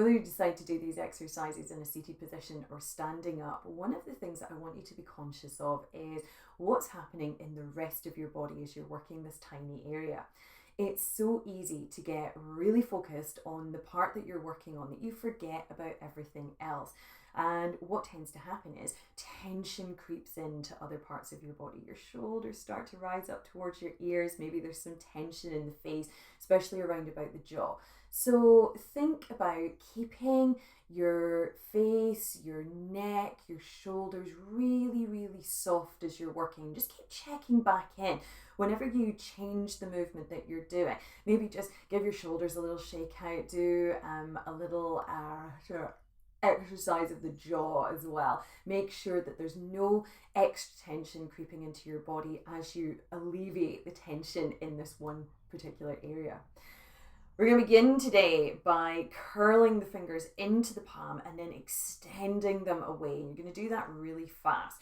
Whether you decide to do these exercises in a seated position or standing up, one of the things that I want you to be conscious of is what's happening in the rest of your body as you're working this tiny area. It's so easy to get really focused on the part that you're working on that you forget about everything else. And what tends to happen is tension creeps into other parts of your body. Your shoulders start to rise up towards your ears. Maybe there's some tension in the face, especially around about the jaw. So think about keeping your face, your neck, your shoulders really, really soft as you're working. Just keep checking back in whenever you change the movement that you're doing. Maybe just give your shoulders a little shake out, do a little exercise of the jaw as well. Make sure that there's no extra tension creeping into your body as you alleviate the tension in this one particular area. We're going to begin today by curling the fingers into the palm and then extending them away. You're going to do that really fast.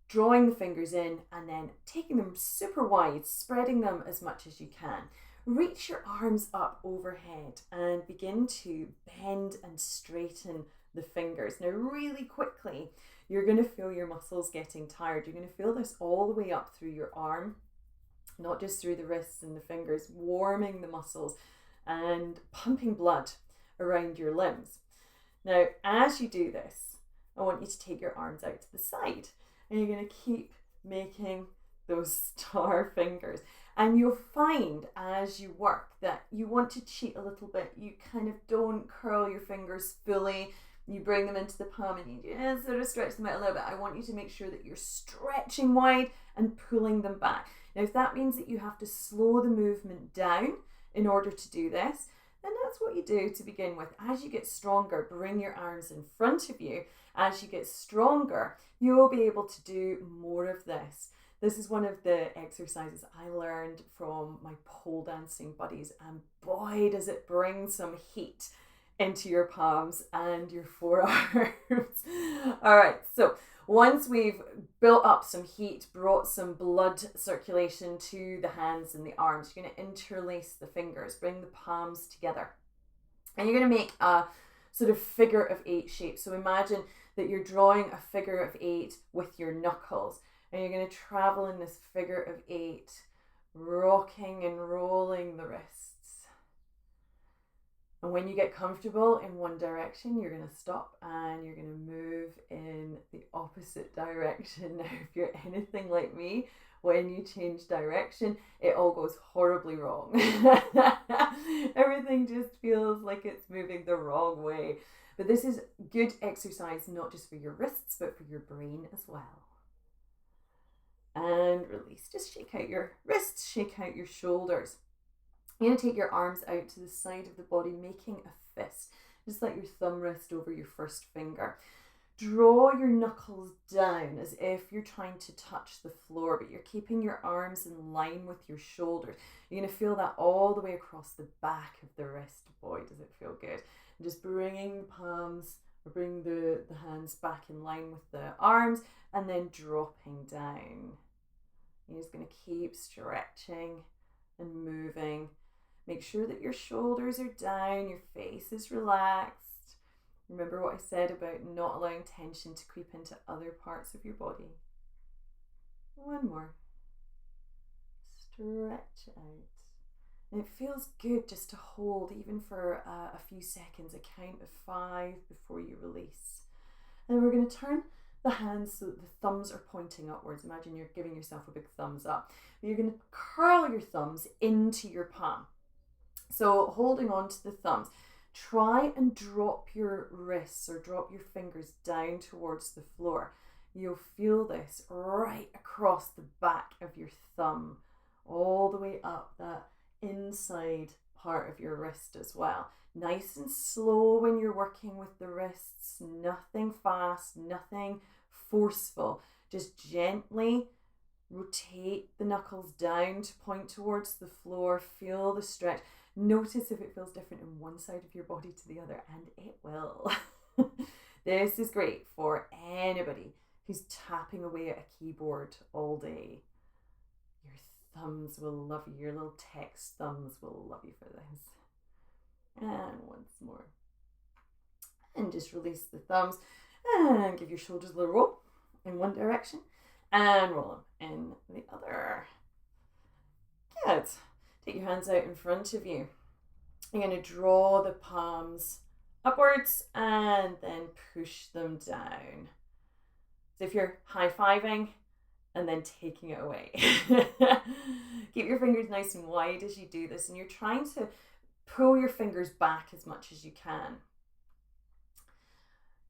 Drawing the fingers in and then taking them super wide, spreading them as much as you can. Reach your arms up overhead and begin to bend and straighten the fingers. Now, really quickly, you're going to feel your muscles getting tired. You're going to feel this all the way up through your arm, not just through the wrists and the fingers, warming the muscles and pumping blood around your limbs. Now, as you do this, I want you to take your arms out to the side and you're going to keep making those star fingers. And you'll find as you work that you want to cheat a little bit. You kind of don't curl your fingers fully. You bring them into the palm and you just sort of stretch them out a little bit. I want you to make sure that you're stretching wide and pulling them back. Now, if that means that you have to slow the movement down in order to do this, then that's what you do to begin with. As you get stronger, bring your arms in front of you. As you get stronger, you'll be able to do more of this. This is one of the exercises I learned from my pole dancing buddies, and boy, does it bring some heat into your palms and your forearms. All right, so once we've built up some heat, brought some blood circulation to the hands and the arms, you're going to interlace the fingers, bring the palms together, and you're going to make a sort of figure of 8 shape. So imagine that you're drawing a figure of 8 with your knuckles, and you're going to travel in this figure of 8, rocking and rolling the wrists. And when you get comfortable in one direction, you're going to stop and you're going to move in the opposite direction. Now, if you're anything like me, when you change direction, it all goes horribly wrong. Everything just feels like it's moving the wrong way. But this is good exercise, not just for your wrists, but for your brain as well. And release. Just shake out your wrists, shake out your shoulders. You're going to take your arms out to the side of the body, making a fist. Just like your thumb rest over your first finger. Draw your knuckles down as if you're trying to touch the floor, but you're keeping your arms in line with your shoulders. You're going to feel that all the way across the back of the wrist. Boy, does it feel good. And just bringing the palms, or bring the hands back in line with the arms, and then dropping down. You're just going to keep stretching and moving. Make sure that your shoulders are down, your face is relaxed. Remember what I said about not allowing tension to creep into other parts of your body. One more. Stretch out. And it feels good just to hold, even for a few seconds, a count of 5 before you release. And we're going to turn the hands so that the thumbs are pointing upwards. Imagine you're giving yourself a big thumbs up. You're going to curl your thumbs into your palm. So holding on to the thumbs, try and drop your wrists or drop your fingers down towards the floor. You'll feel this right across the back of your thumb, all the way up that inside part of your wrist as well. Nice and slow when you're working with the wrists, nothing fast, nothing forceful. Just gently rotate the knuckles down to point towards the floor. Feel the stretch. Notice if it feels different in one side of your body to the other, and it will. This is great for anybody who's tapping away at a keyboard all day. Your thumbs will love you. Your little text thumbs will love you for this. And once more. And just release the thumbs and give your shoulders a little roll in one direction and roll them in the other. Good. Take your hands out in front of you. You're going to draw the palms upwards and then push them down. So if you're high-fiving and then taking it away. Keep your fingers nice and wide as you do this, and you're trying to pull your fingers back as much as you can.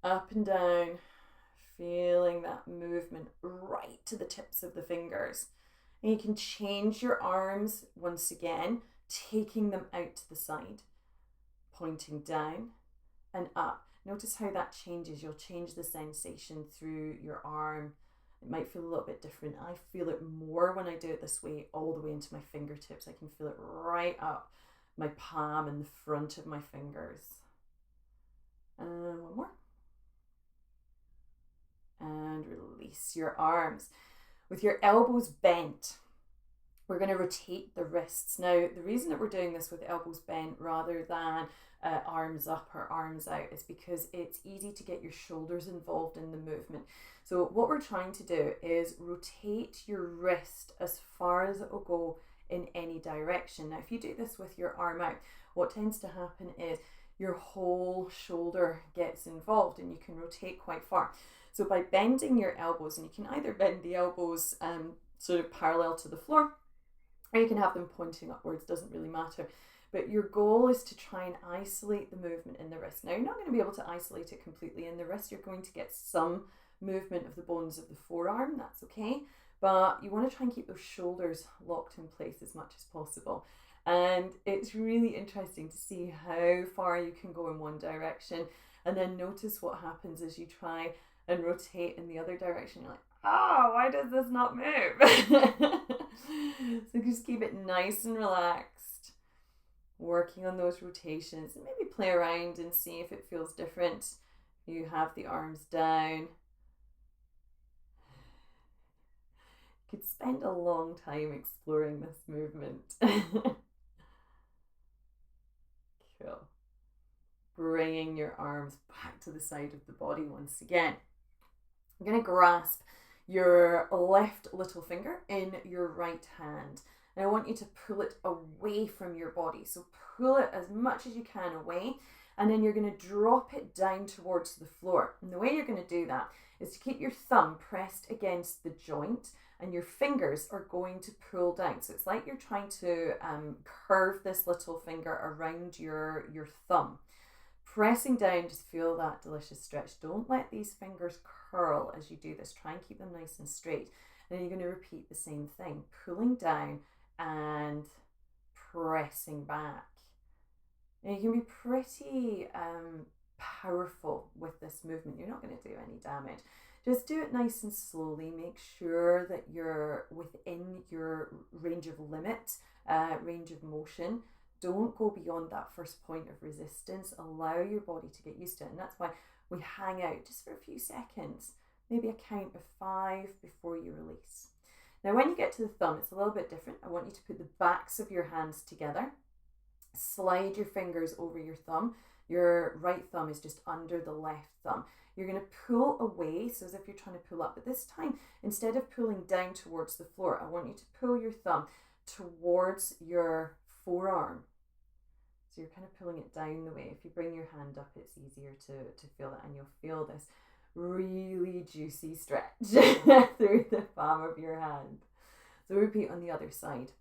Up and down, feeling that movement right to the tips of the fingers. And you can change your arms once again, taking them out to the side, pointing down and up. Notice how that changes. You'll change the sensation through your arm. It might feel a little bit different. I feel it more when I do it this way, all the way into my fingertips. I can feel it right up my palm and the front of my fingers. And one more. And release your arms. With your elbows bent, we're going to rotate the wrists. Now, the reason that we're doing this with elbows bent rather than arms up or arms out is because it's easy to get your shoulders involved in the movement. So what we're trying to do is rotate your wrist as far as it will go in any direction. Now, if you do this with your arm out, what tends to happen is your whole shoulder gets involved and you can rotate quite far. So by bending your elbows, and you can either bend the elbows sort of parallel to the floor, or you can have them pointing upwards, doesn't really matter. But your goal is to try and isolate the movement in the wrist. Now, you're not going to be able to isolate it completely in the wrist. You're going to get some movement of the bones of the forearm, that's okay. But you want to try and keep those shoulders locked in place as much as possible. And it's really interesting to see how far you can go in one direction, and then notice what happens as you try and rotate in the other direction. You're like, oh, why does this not move? So just keep it nice and relaxed, working on those rotations, and maybe play around and see if it feels different. You have the arms down. You could spend a long time exploring this movement. Cool. Bringing your arms back to the side of the body once again. I'm going to grasp your left little finger in your right hand. And I want you to pull it away from your body. So pull it as much as you can away. And then you're going to drop it down towards the floor. And the way you're going to do that is to keep your thumb pressed against the joint, and your fingers are going to pull down. So it's like you're trying to curve this little finger around your thumb. Pressing down, just feel that delicious stretch. Don't let these fingers curl as you do this. Try and keep them nice and straight. And then you're going to repeat the same thing, pulling down and pressing back. And you can be pretty powerful with this movement. You're not going to do any damage. Just do it nice and slowly. Make sure that you're within your range of limit, range of motion. Don't go beyond that first point of resistance. Allow your body to get used to it. And that's why we hang out just for a few seconds, maybe a count of 5 before you release. Now, when you get to the thumb, it's a little bit different. I want you to put the backs of your hands together. Slide your fingers over your thumb. Your right thumb is just under the left thumb. You're going to pull away, so as if you're trying to pull up. But this time, instead of pulling down towards the floor, I want you to pull your thumb towards your forearm. So you're kind of pulling it down the way. If you bring your hand up, it's easier to feel it, and you'll feel this really juicy stretch through the palm of your hand. So repeat on the other side.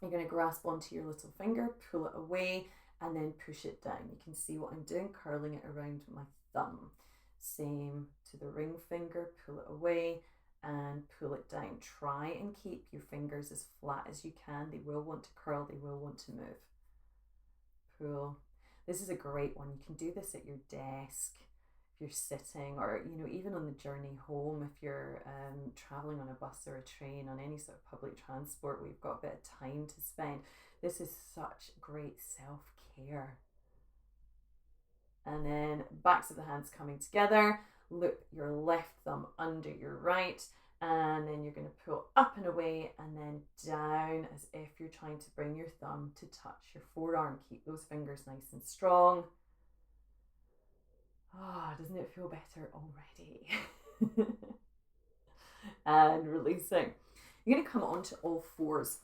You're going to grasp onto your little finger, pull it away, and then push it down. You can see what I'm doing, curling it around my thumb. Same to the ring finger, pull it away and pull it down. Try and keep your fingers as flat as you can. They will want to curl, they will want to move. Pull. This is a great one. You can do this at your desk, if you're sitting, or even on the journey home, if you're traveling on a bus or a train, on any sort of public transport where you've got a bit of time to spend. This is such great self-care. And then backs of the hands coming together. Loop your left thumb under your right, and then you're going to pull up and away and then down as if you're trying to bring your thumb to touch your forearm. Keep those fingers nice and strong. Ah, doesn't it feel better already? And releasing. You're going to come onto all fours.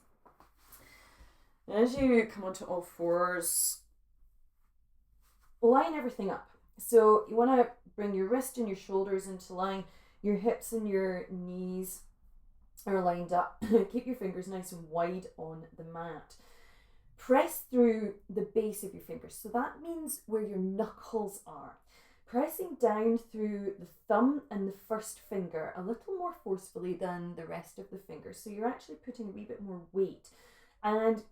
As you come onto all fours, line everything up. So you want to bring your wrist and your shoulders into line. Your hips and your knees are lined up. Keep your fingers nice and wide on the mat. Press through the base of your fingers. So that means where your knuckles are. Pressing down through the thumb and the first finger a little more forcefully than the rest of the fingers. So you're actually putting a wee bit more weight. And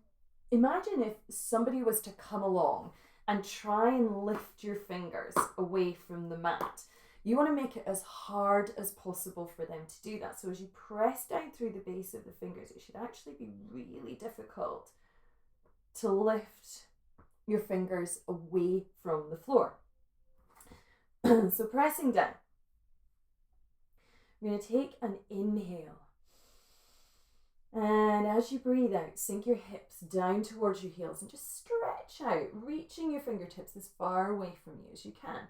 imagine if somebody was to come along and try and lift your fingers away from the mat. You want to make it as hard as possible for them to do that. So as you press down through the base of the fingers, it should actually be really difficult to lift your fingers away from the floor. So pressing down. We're going to take an inhale. And as you breathe out, sink your hips down towards your heels and just stretch out, reaching your fingertips as far away from you as you can.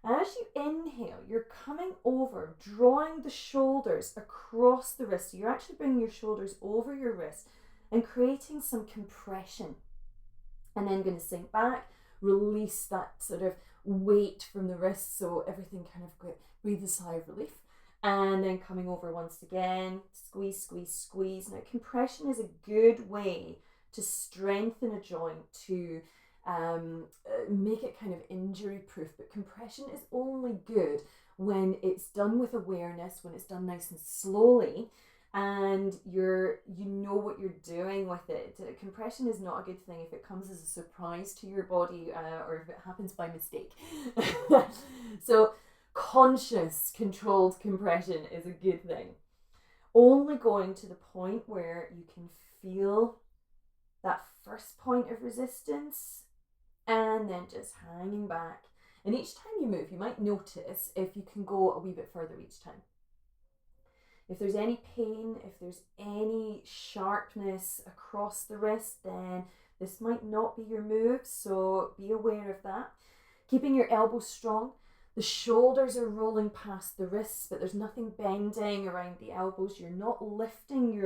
As you inhale, you're coming over, drawing the shoulders across the wrist. So you're actually bringing your shoulders over your wrist and creating some compression. And then going to sink back, release that sort of weight from the wrist so everything kind of breathe a sigh of relief. And then coming over once again, squeeze, squeeze, squeeze. Now compression is a good way to strengthen a joint, to make it kind of injury proof, but compression is only good when it's done with awareness, when it's done nice and slowly, and you know what you're doing with it. Compression is not a good thing if it comes as a surprise to your body or if it happens by mistake. So conscious, controlled compression is a good thing. Only going to the point where you can feel that first point of resistance and then just hanging back. And each time you move, you might notice if you can go a wee bit further each time. If there's any pain, if there's any sharpness across the wrist, then this might not be your move, so be aware of that. Keeping your elbows strong. The shoulders are rolling past the wrists, but there's nothing bending around the elbows. You're not lifting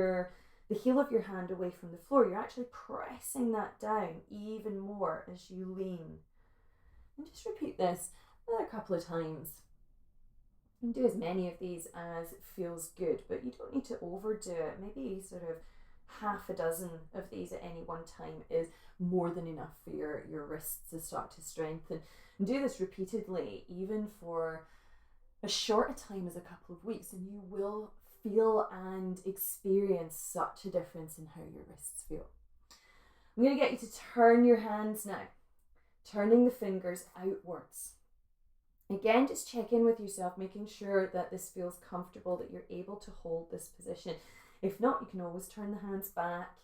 the heel of your hand away from the floor. You're actually pressing that down even more as you lean. And just repeat this another couple of times. You can do as many of these as feels good, but you don't need to overdo it. Maybe sort of half a dozen of these at any one time is more than enough for your wrists to start to strengthen. And do this repeatedly, even for as short a time as a couple of weeks, and you will feel and experience such a difference in how your wrists feel. I'm going to get you to turn your hands now, turning the fingers outwards. Again, just check in with yourself, making sure that this feels comfortable, that you're able to hold this position. If not, you can always turn the hands back.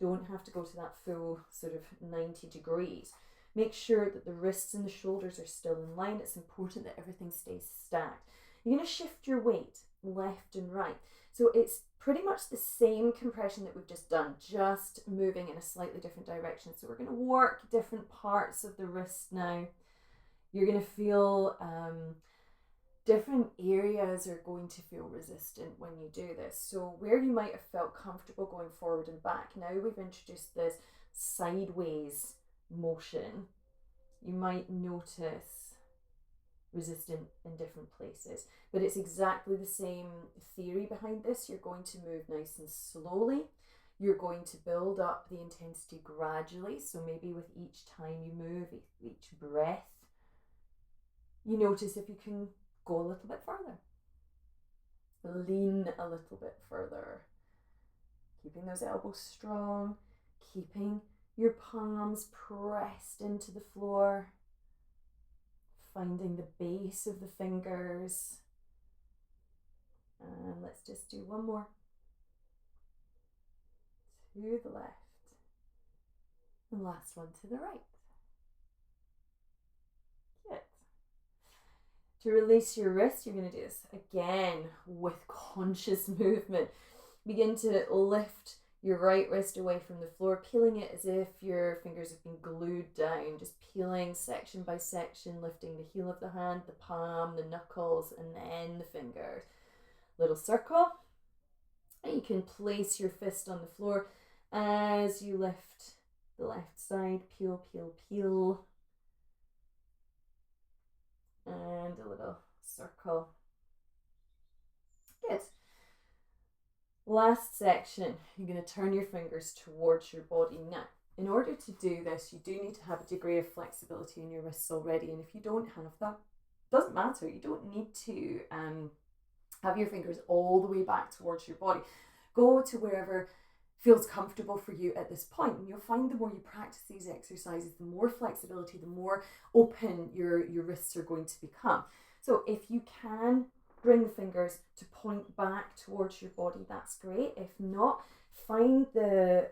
Don't have to go to that full sort of 90 degrees. Make sure that the wrists and the shoulders are still in line. It's important that everything stays stacked. You're going to shift your weight left and right. So it's pretty much the same compression that we've just done, just moving in a slightly different direction. So we're going to work different parts of the wrist now. You're going to feel different areas are going to feel resistant when you do this. So where you might have felt comfortable going forward and back, now we've introduced this sideways motion. You might notice resistant in different places, but it's exactly the same theory behind this. You're going to move nice and slowly. You're going to build up the intensity gradually. So maybe with each time you move, each breath, you notice if you can go a little bit further. Lean a little bit further. Keeping those elbows strong, keeping your palms pressed into the floor, finding the base of the fingers. And let's just do one more. To the left. And last one to the right. Good. To release your wrist, you're going to do this again with conscious movement. Begin to lift your right wrist away from the floor, peeling it as if your fingers have been glued down, just peeling section by section, lifting the heel of the hand, the palm, the knuckles, and then the fingers. Little circle. And you can place your fist on the floor as you lift the left side, peel, peel, peel. And a little circle. Good. Last section, you're going to turn your fingers towards your body. Now, in order to do this, you do need to have a degree of flexibility in your wrists already. And if you don't have that, doesn't matter. You don't need to have your fingers all the way back towards your body. Go to wherever feels comfortable for you at this point. And you'll find the more you practice these exercises, the more flexibility, the more open your wrists are going to become. So if you can bring the fingers to point back towards your body, that's great. If not, find the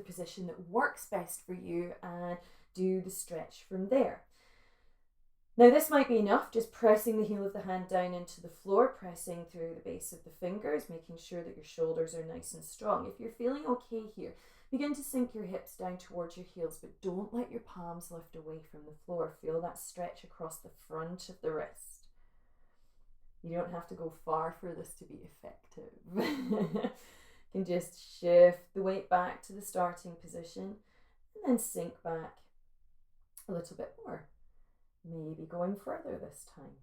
position that works best for you and do the stretch from there. Now this might be enough, just pressing the heel of the hand down into the floor, pressing through the base of the fingers, making sure that your shoulders are nice and strong. If you're feeling okay here, begin to sink your hips down towards your heels, but don't let your palms lift away from the floor. Feel that stretch across the front of the wrist. You don't have to go far for this to be effective. You can just shift the weight back to the starting position and then sink back a little bit more. Maybe going further this time.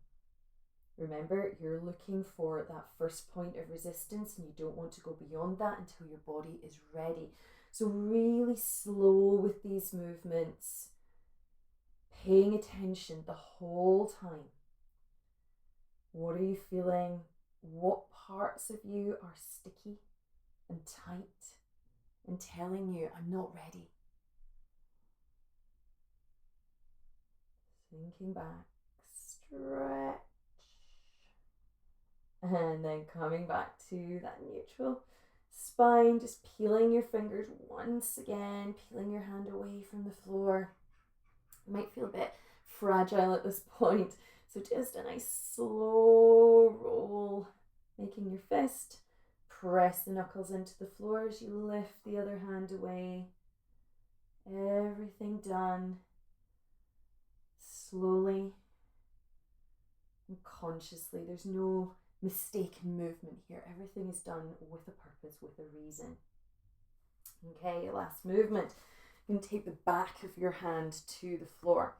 Remember, you're looking for that first point of resistance and you don't want to go beyond that until your body is ready. So really slow with these movements, paying attention the whole time. What are you feeling? What parts of you are sticky and tight and telling you, I'm not ready? Sinking back, stretch, and then coming back to that neutral spine, just peeling your fingers once again, peeling your hand away from the floor. You might feel a bit fragile at this point, so just a nice slow roll, making your fist, press the knuckles into the floor as you lift the other hand away. Everything done. Slowly and consciously. There's no mistaken movement here. Everything is done with a purpose, with a reason. Okay, last movement. You can take the back of your hand to the floor.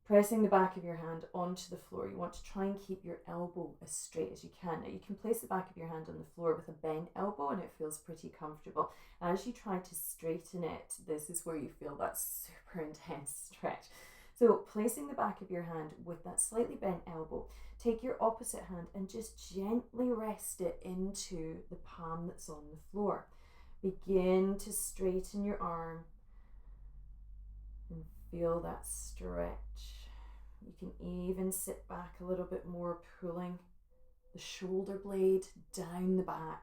Pressing the back of your hand onto the floor, you want to try and keep your elbow as straight as you can. Now you can place the back of your hand on the floor with a bent elbow and it feels pretty comfortable. As you try to straighten it, this is where you feel that super intense stretch. So placing the back of your hand with that slightly bent elbow, take your opposite hand and just gently rest it into the palm that's on the floor. Begin to straighten your arm and feel that stretch. You can even sit back a little bit more, pulling the shoulder blade down the back.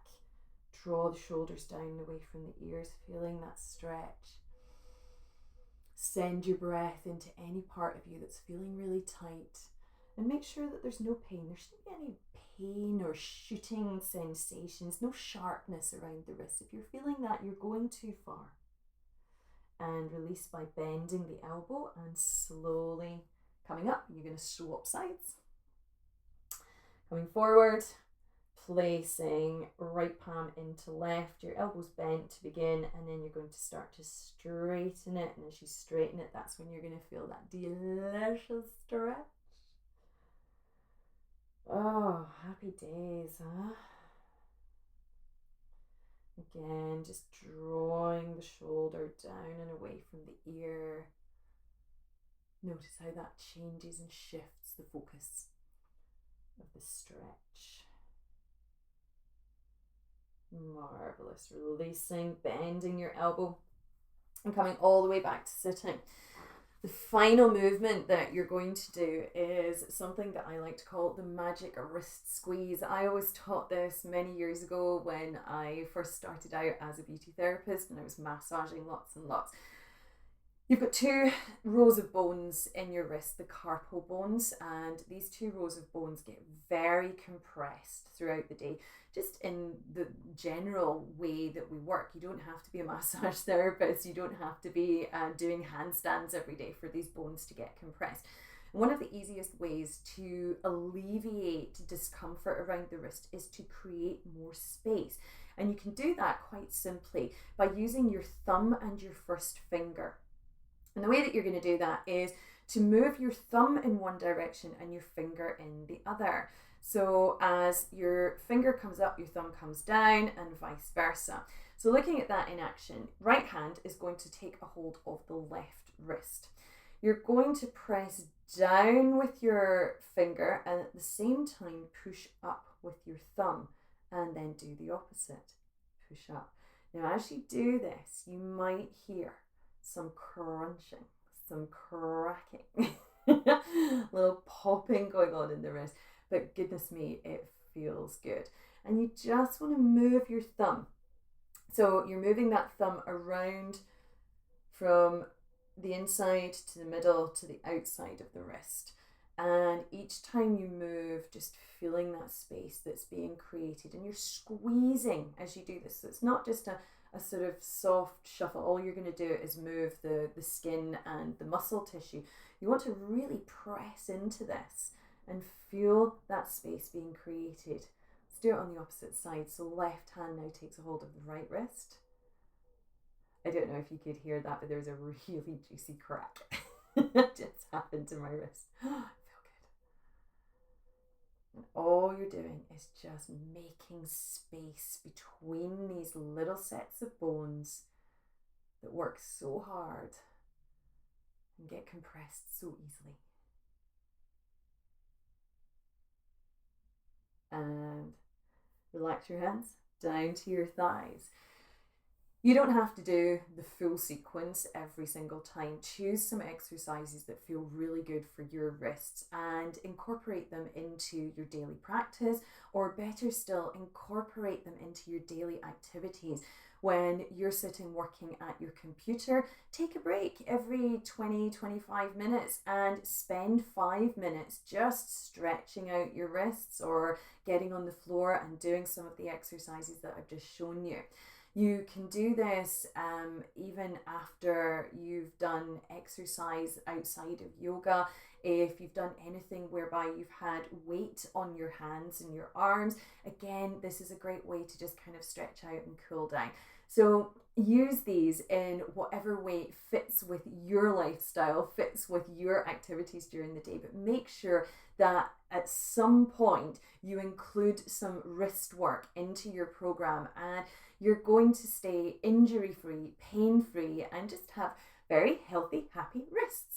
Draw the shoulders down away from the ears, feeling that stretch. Send your breath into any part of you that's feeling really tight and make sure that there's no pain. There shouldn't be any pain or shooting sensations, no sharpness around the wrist. If you're feeling that, you're going too far. And release by bending the elbow and slowly coming up. You're going to swap sides. Coming forward, placing right palm into left, your elbows bent to begin, and then you're going to start to straighten it. And as you straighten it, that's when you're going to feel that delicious stretch. Oh, happy days, huh? Again, just drawing the shoulder down and away from the ear. Notice how that changes and shifts the focus of the stretch. Marvelous. Releasing, bending your elbow and coming all the way back to sitting. The final movement that you're going to do is something that I like to call the magic wrist squeeze. I always taught this many years ago when I first started out as a beauty therapist and I was massaging lots and lots. You've got two rows of bones in your wrist, the carpal bones, and these two rows of bones get very compressed throughout the day, just in the general way that we work. You don't have to be a massage therapist, you don't have to be doing handstands every day for these bones to get compressed. And one of the easiest ways to alleviate discomfort around the wrist is to create more space. And you can do that quite simply by using your thumb and your first finger. And the way that you're going to do that is to move your thumb in one direction and your finger in the other. So as your finger comes up, your thumb comes down, and vice versa. So looking at that in action, right hand is going to take a hold of the left wrist. You're going to press down with your finger and at the same time push up with your thumb, and then do the opposite. Push up. Now as you do this, you might hear some crunching, some cracking, little popping going on in the wrist, but goodness me, it feels good. And you just want to move your thumb. So you're moving that thumb around from the inside to the middle to the outside of the wrist. And each time you move, just feeling that space that's being created, and you're squeezing as you do this. So it's not just a sort of soft shuffle. All you're going to do is move the skin and the muscle tissue. You want to really press into this and feel that space being created. Let's do it on the opposite side. So left hand now takes a hold of the right wrist. I don't know if you could hear that, but there's a really juicy crack that just happened to my wrist. I feel good. And all you're doing is just making space between these little sets of bones that work so hard and get compressed so easily. And relax your hands down to your thighs. You don't have to do the full sequence every single time. Choose some exercises that feel really good for your wrists and incorporate them into your daily practice, or better still, incorporate them into your daily activities. When you're sitting working at your computer, take a break every 20-25 minutes and spend 5 minutes just stretching out your wrists or getting on the floor and doing some of the exercises that I've just shown you. You can do this even after you've done exercise outside of yoga. If you've done anything whereby you've had weight on your hands and your arms, again, this is a great way to just kind of stretch out and cool down. So use these in whatever way fits with your lifestyle, fits with your activities during the day, but make sure that at some point you include some wrist work into your program, and you're going to stay injury-free, pain-free, and just have very healthy, happy wrists.